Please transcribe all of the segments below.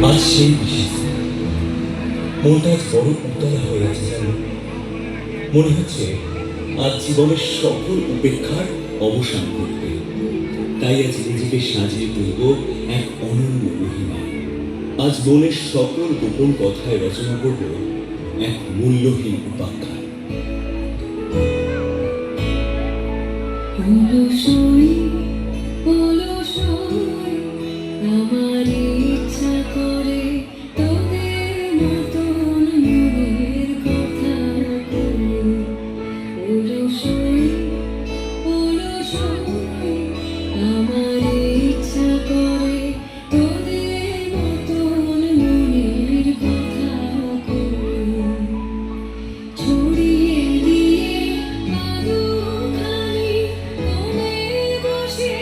আজ সেই বিশেষ মনটা আজ বড় উতলা হয়ে আছে জানো। মনে হচ্ছে আজ জীবনের সকল উপেক্ষার অবসান ঘটবে। তাই আজ নিজেকে সাজিয়ে তুলব এক অনন্য মহিমা। আজ মনের সকল গোপন কথায় রচনা করব এক মূল্যহীন উপাখ্যান। আমার ইচ্ছা করে তোদের মতন মনের কথা অলসই আমার ইচ্ছা করে তোদের মতন মনের কথা ছড়িয়ে দিয়ে আলোখানি কোণে বসে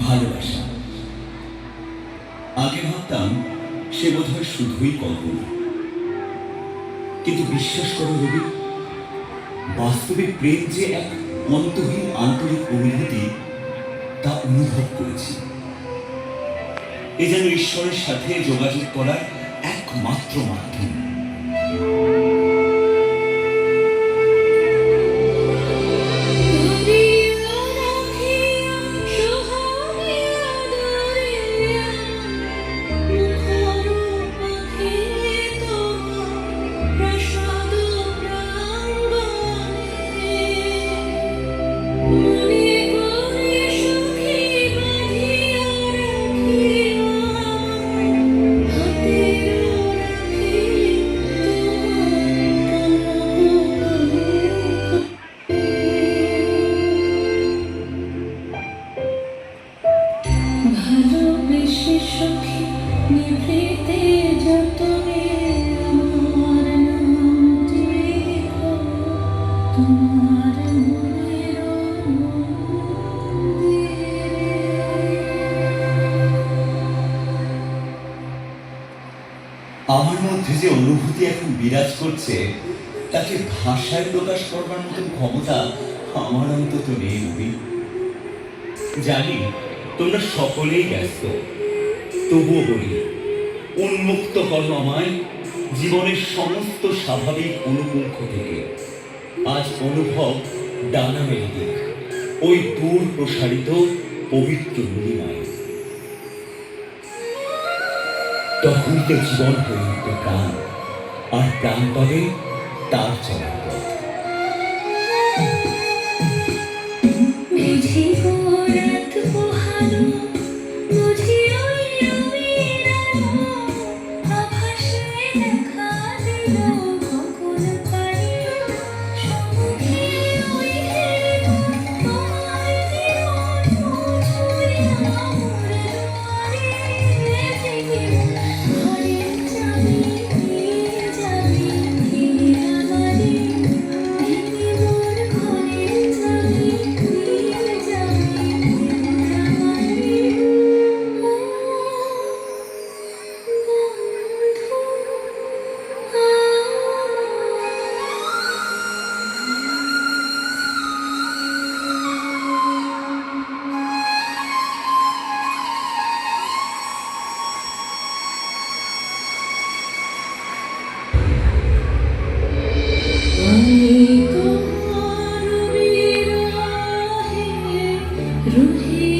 ভালোবাসা আগে ভাবতাম সে বোধহয় শুধুই কল্পনা, কিন্তু বিশ্বাস করো রবি, বাস্তবে প্রেম যে এক অন্তহীন আন্তরিক অনুভূতি তা অনুভব করেছি। এ যেন ঈশ্বরের সাথে যোগাযোগ করার একমাত্র মাধ্যম। ভালোবেসে সখী নিভৃতে যতনে আমার নামটি তোমার মনের আমার মধ্যে যে অনুভূতি এখন বিরাজ করছে তাকে ভাষায় প্রকাশ করবার মতন ক্ষমতা আমার অন্তত নেই রবি। জানি তোমরা সকলেই ব্যস্ত, তবুও বলি উন্মুক্ত করো আমায় জীবনের সমস্ত স্বাভাবিক অনুপুঙ্খ থেকে। আজ অনুভব ডানা মেলে দিক ওই দূর প্রসারিত পবিত্র নীলিমায়। তখন তো জীবন হয়ে উঠবে প্রাণ, আর প্রাণ পাবে তার চলার পথ। রুহি